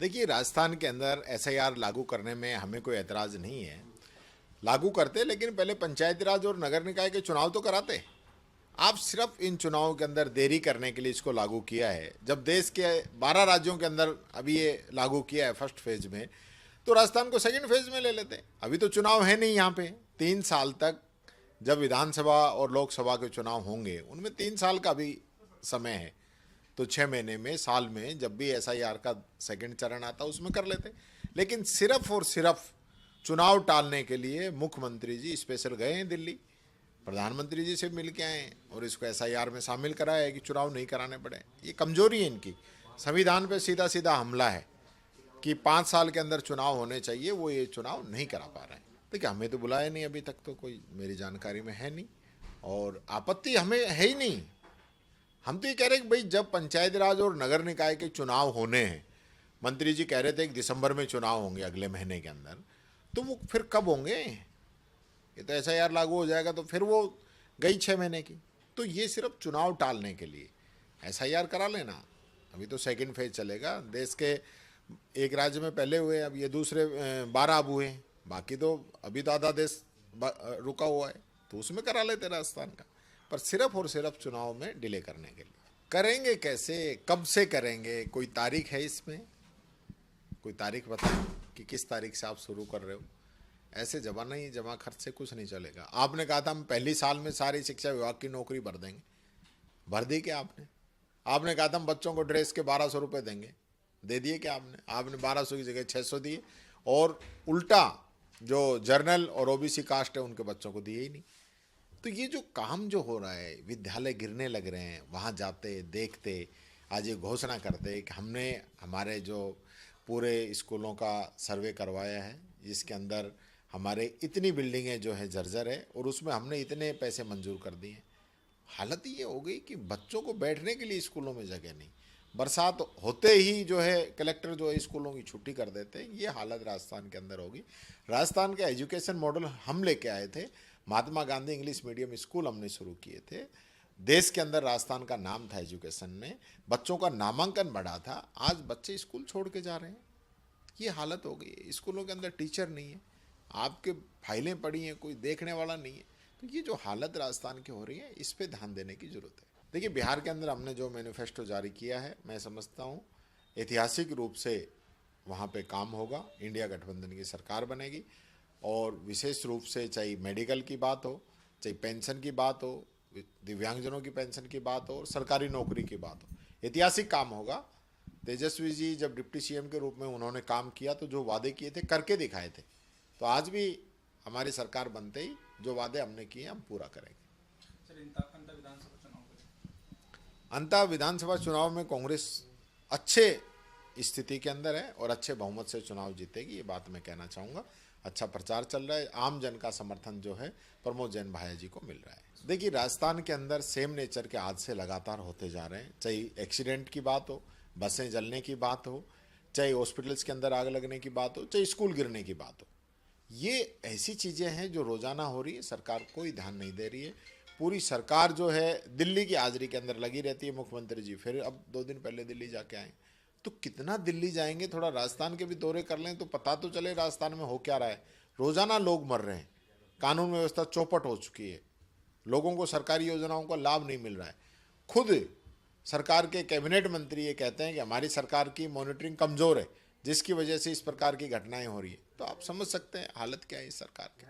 देखिए, राजस्थान के अंदर एसआईआर लागू करने में हमें कोई एतराज़ नहीं है। लागू करते, लेकिन पहले पंचायती राज और नगर निकाय के चुनाव तो कराते। आप सिर्फ इन चुनावों के अंदर देरी करने के लिए इसको लागू किया है। जब देश के 12 राज्यों के अंदर अभी ये लागू किया है फर्स्ट फेज में, तो राजस्थान को सेकंड फेज में ले लेते। अभी तो चुनाव है नहीं यहाँ पे। 3 साल तक जब विधानसभा और लोकसभा के चुनाव होंगे, उनमें 3 साल का भी समय है। तो 6 महीने में, साल में जब भी एसआईआर का सेकंड चरण आता उसमें कर लेते। लेकिन सिर्फ और सिर्फ चुनाव टालने के लिए मुख्यमंत्री जी स्पेशल गए हैं दिल्ली, प्रधानमंत्री जी से मिल के आए और इसको एसआईआर में शामिल कराया है कि चुनाव नहीं कराने पड़े। ये कमजोरी है इनकी। संविधान पे सीधा सीधा हमला है कि 5 साल के अंदर चुनाव होने चाहिए, वो ये चुनाव नहीं करा पा रहे हैं। देखिए, हमें तो बुलाया नहीं अभी तक, तो कोई मेरी जानकारी में है नहीं और आपत्ति हमें है ही नहीं। हम तो ये कह रहे हैं कि भाई, जब पंचायती राज और नगर निकाय के चुनाव होने हैं, मंत्री जी कह रहे थे कि दिसंबर में चुनाव होंगे अगले महीने के अंदर, तो वो फिर कब होंगे? ये तो एसआईआर लागू हो जाएगा तो फिर वो गई 6 महीने की। तो ये सिर्फ चुनाव टालने के लिए एसआईआर करा लेना। अभी तो सेकंड फेज चलेगा। देश के एक राज्य में पहले हुए, अब ये दूसरे 12 अब हुए, बाकी तो अभी तो आधा देश रुका हुआ है, तो उसमें करा लेते राजस्थान का। पर सिर्फ और सिर्फ चुनाव में डिले करने के लिए। करेंगे कैसे, कब से करेंगे? कोई तारीख है इसमें? कोई तारीख बताएं कि किस तारीख से आप शुरू कर रहे हो। ऐसे जमा खर्च से कुछ नहीं चलेगा। आपने कहा था हम पहली साल में सारी शिक्षा विभाग की नौकरी भर देंगे, भर दी क्या आपने? आपने कहा था हम बच्चों को ड्रेस के 1200 रुपये देंगे, दे दिए क्या आपने? आपने 1200 की जगह 600 दिए, और उल्टा जो जर्नल और ओबीसी कास्ट है उनके बच्चों को दिए ही नहीं। तो ये जो काम जो हो रहा है, विद्यालय गिरने लग रहे हैं, वहाँ जाते देखते आज ये घोषणा करते कि हमने हमारे जो पूरे स्कूलों का सर्वे करवाया है, जिसके अंदर हमारे इतनी बिल्डिंगें जो है जर्जर है और उसमें हमने इतने पैसे मंजूर कर दिए। हालत ये हो गई कि बच्चों को बैठने के लिए स्कूलों में जगह नहीं। बरसात होते ही जो है कलेक्टर जो है स्कूलों की छुट्टी कर देते हैं। ये हालत राजस्थान के अंदर होगी। राजस्थान का एजुकेशन मॉडल हम लेके आए थे। Mahatma Gandhi English medium school हमने शुरू किए थे। देश के अंदर राजस्थान का नाम था एजुकेशन में, बच्चों का नामांकन बढ़ा था। आज बच्चे स्कूल छोड़ के जा रहे हैं। ये हालत हो गई है। स्कूलों के अंदर टीचर नहीं है, आपके फाइलें पड़ी हैं, कोई देखने वाला नहीं है। तो ये जो हालत राजस्थान की हो रही है, इस पे ध्यान देने की जरूरत है। देखिए, बिहार के अंदर हमने जो मैनिफेस्टो जारी किया है, मैं समझता हूँ ऐतिहासिक रूप से वहाँ पे काम होगा। इंडिया गठबंधन की सरकार बनेगी और विशेष रूप से चाहे मेडिकल की बात हो, चाहे पेंशन की बात हो, दिव्यांगजनों की पेंशन की बात हो, और सरकारी नौकरी की बात हो, ऐतिहासिक काम होगा। तेजस्वी जी जब डिप्टी सीएम के रूप में उन्होंने काम किया तो जो वादे किए थे करके दिखाए थे। तो आज भी हमारी सरकार बनते ही जो वादे हमने किए हम पूरा करेंगे। अंत विधानसभा चुनाव में कांग्रेस अच्छे स्थिति के अंदर है और अच्छे बहुमत से चुनाव जीतेगी, ये बात मैं कहना चाहूँगा। अच्छा प्रचार चल रहा है, आम जन का समर्थन जो है प्रमोद जैन भाया जी को मिल रहा है। देखिए, राजस्थान के अंदर सेम नेचर के हादसे लगातार होते जा रहे हैं। चाहे एक्सीडेंट की बात हो, बसें जलने की बात हो, चाहे हॉस्पिटल्स के अंदर आग लगने की बात हो, चाहे स्कूल गिरने की बात हो, ये ऐसी चीज़ें हैं जो रोज़ाना हो रही है। सरकार कोई ध्यान नहीं दे रही है। पूरी सरकार जो है दिल्ली की हाजिरी के अंदर लगी रहती है। मुख्यमंत्री जी फिर अब 2 दिन पहले दिल्ली जाके आए, तो कितना दिल्ली जाएंगे? थोड़ा राजस्थान के भी दौरे कर लें तो पता तो चले राजस्थान में हो क्या रहा है। रोज़ाना लोग मर रहे हैं, कानून व्यवस्था चौपट हो चुकी है, लोगों को सरकारी योजनाओं का लाभ नहीं मिल रहा है। खुद सरकार के कैबिनेट मंत्री ये कहते हैं कि हमारी सरकार की मॉनिटरिंग कमज़ोर है, जिसकी वजह से इस प्रकार की घटनाएं हो रही है। तो आप समझ सकते हैं हालत क्या है इस सरकार की।